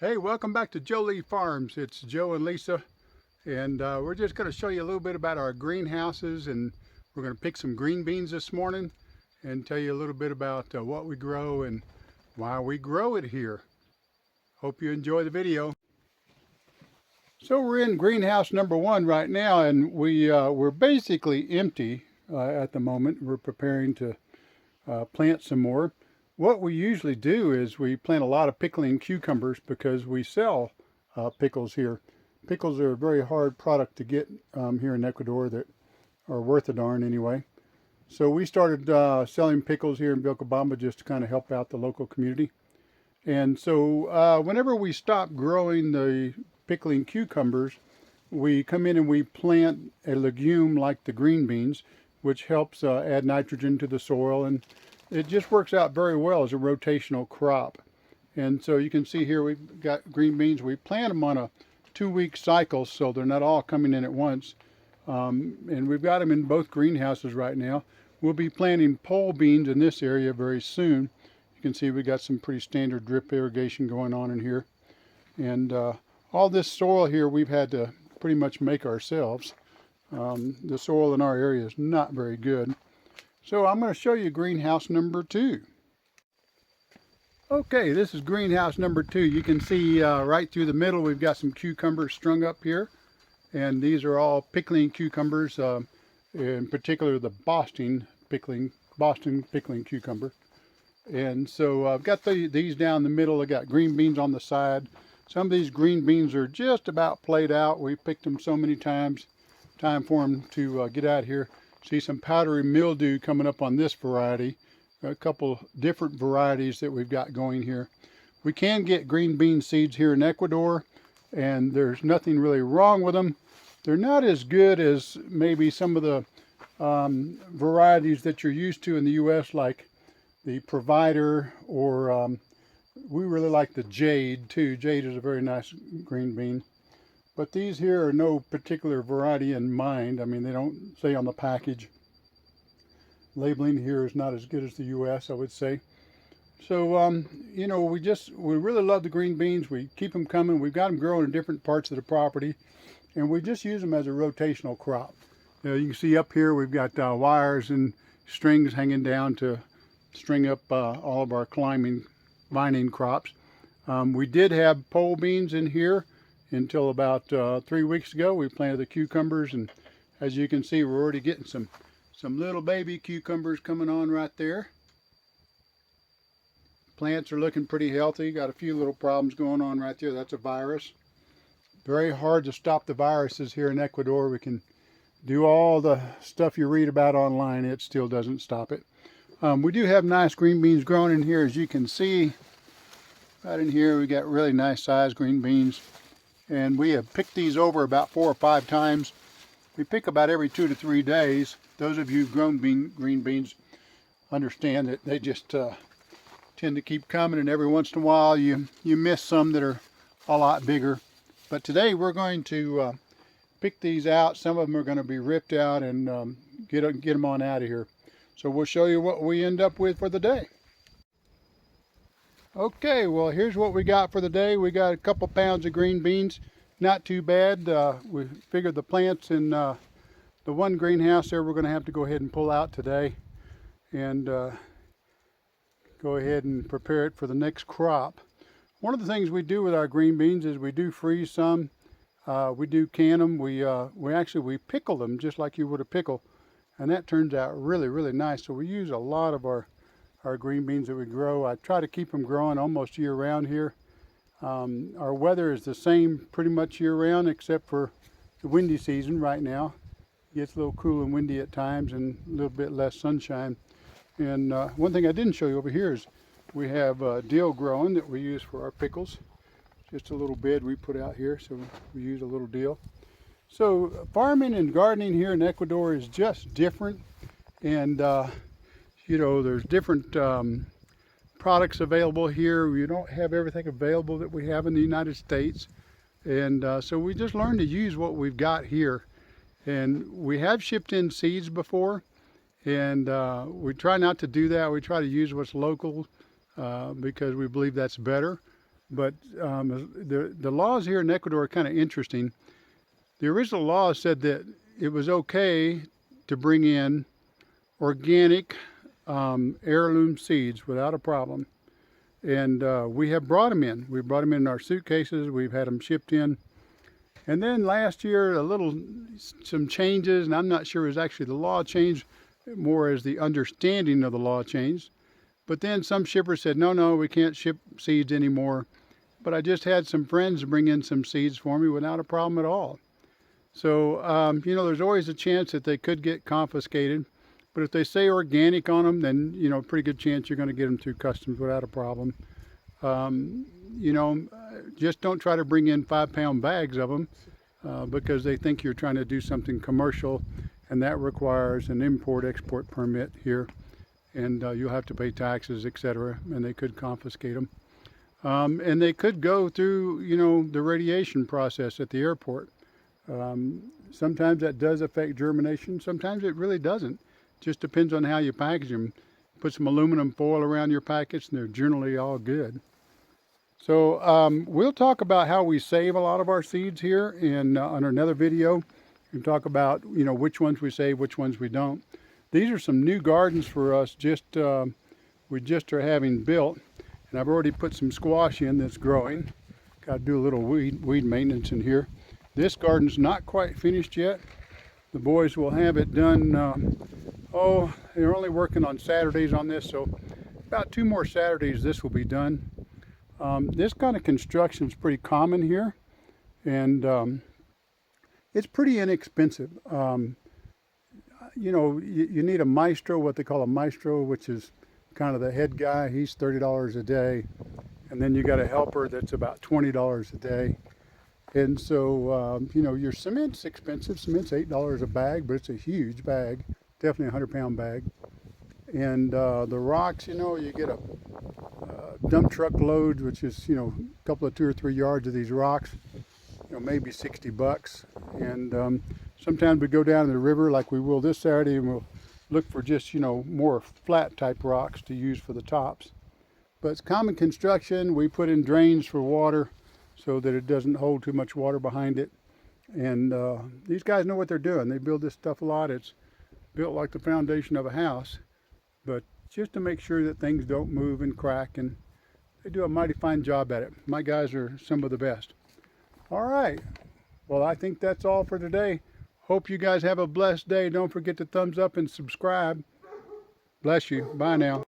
Hey, welcome back to Jolie Farms. It's Joe and Lisa, and we're just going to show you a little bit about our greenhouses, and we're going to pick some green beans this morning and tell you a little bit about what we grow and why we grow it here. Hope you enjoy the video. So we're in greenhouse number 1 right now, and we're basically empty at the moment. We're preparing to plant some more. What we usually do is we plant a lot of pickling cucumbers because we sell pickles here. Pickles are a very hard product to get here in Ecuador that are worth a darn anyway. So we started selling pickles here in Vilcabamba just to kind of help out the local community. And so whenever we stop growing the pickling cucumbers, we come in and we plant a legume like the green beans, which helps add nitrogen to the soil, and it just works out very well as a rotational crop. And so you can see here we've got green beans. We plant them on a 2-week cycle, so they're not all coming in at once. And we've got them in both greenhouses right now. We'll be planting pole beans in this area very soon. You can see we got some pretty standard drip irrigation going on in here. And all this soil here we've had to pretty much make ourselves. The soil in our area is not very good. So I'm going to show you greenhouse number 2. Okay, this is greenhouse number 2. You can see right through the middle we've got some cucumbers strung up here. And these are all pickling cucumbers, in particular the Boston pickling cucumber. And so I've got these down the middle. I got green beans on the side. Some of these green beans are just about played out. We've picked them so many times. Time for them to get out here. See some powdery mildew coming up on this variety. A couple different varieties that we've got going here. We can get green bean seeds here in Ecuador, and there's nothing really wrong with them. They're not as good as maybe some of the varieties that you're used to in the US, like the Provider, or we really like the Jade too. Jade is a very nice green bean. But these here are no particular variety in mind. I mean, they don't say on the package. Labeling here is not as good as the US, I would say. So, you know, we really love the green beans. We keep them coming. We've got them growing in different parts of the property, and we just use them as a rotational crop. You can see up here we've got wires and strings hanging down to string up all of our vining crops. We did have pole beans in here until about 3 weeks ago. We planted the cucumbers, and as you can see, we're already getting some little baby cucumbers coming on right there. Plants are looking pretty healthy. Got a few little problems going on right there. That's a virus. Very hard to stop the viruses here in Ecuador. We can do all the stuff you read about online. It still doesn't stop it. We do have nice green beans growing in here, as you can see. Right in here we got really nice sized green beans. And we have picked these over about 4 or 5 times. We pick about every 2 to 3 days. Those of you who've grown green beans understand that they just tend to keep coming, and every once in a while you miss some that are a lot bigger. But today we're going to pick these out. Some of them are going to be ripped out and get them on out of here. So we'll show you what we end up with for the day. Okay, well, here's what we got for the day. We got a couple pounds of green beans. Not too bad. We figured the plants in the one greenhouse there we're going to have to go ahead and pull out today and go ahead and prepare it for the next crop. One of the things we do with our green beans is we do freeze some. We do can them. We pickle them just like you would a pickle, and that turns out really, really nice. So we use a lot of our green beans that we grow. I try to keep them growing almost year round here. Our weather is the same pretty much year round except for the windy season right now. It gets a little cool and windy at times and a little bit less sunshine. And one thing I didn't show you over here is we have dill growing that we use for our pickles. Just a little bed we put out here, so we use a little dill. So farming and gardening here in Ecuador is just different. And you know, there's different products available here. We don't have everything available that we have in the United States. And so we just learned to use what we've got here. And we have shipped in seeds before, and we try not to do that. We try to use what's local because we believe that's better. But the laws here in Ecuador are kind of interesting. The original law said that it was okay to bring in organic heirloom seeds without a problem. And we have brought them in. We brought them in our suitcases. We've had them shipped in. And then last year, some changes, and I'm not sure it was actually the law changed, more as the understanding of the law changed. But then some shippers said, no, we can't ship seeds anymore. But I just had some friends bring in some seeds for me without a problem at all. So, you know, there's always a chance that they could get confiscated. But if they say organic on them, then, you know, pretty good chance you're going to get them through customs without a problem. You know, just don't try to bring in 5-pound bags of them because they think you're trying to do something commercial, and that requires an import-export permit here, and you'll have to pay taxes, etc., and they could confiscate them. And they could go through, you know, the radiation process at the airport. Sometimes that does affect germination. Sometimes it really doesn't. Just depends on how you package them. Put some aluminum foil around your packets and they're generally all good. So we'll talk about how we save a lot of our seeds here in on another video. And talk about, you know, which ones we save, which ones we don't. These are some new gardens for us. We just are having built, and I've already put some squash in that's growing. Got to do a little weed maintenance in here. This garden's not quite finished yet. The boys will have it done. They're only working on Saturdays on this, so about 2 more Saturdays this will be done. This kind of construction is pretty common here, and it's pretty inexpensive. You know, you need a maestro, what they call a maestro, which is kind of the head guy. He's $30 a day, and then you got a helper that's about $20 a day. And so, you know, your cement's expensive. Cement's $8 a bag, but it's a huge bag, definitely a 100-pound bag. And the rocks, you know, you get a dump truck load, which is, you know, a couple of 2 or 3 yards of these rocks, you know, maybe $60. And sometimes we go down to the river like we will this Saturday, and we'll look for just, you know, more flat type rocks to use for the tops. But it's common construction. We put in drains for water so that it doesn't hold too much water behind it. And these guys know what they're doing. They build this stuff a lot. It's built like the foundation of a house, but just to make sure that things don't move and crack, and they do a mighty fine job at it. My guys are some of the best. All right, well, I think that's all for today. Hope you guys have a blessed day. Don't forget to thumbs up and subscribe. Bless you. Bye now.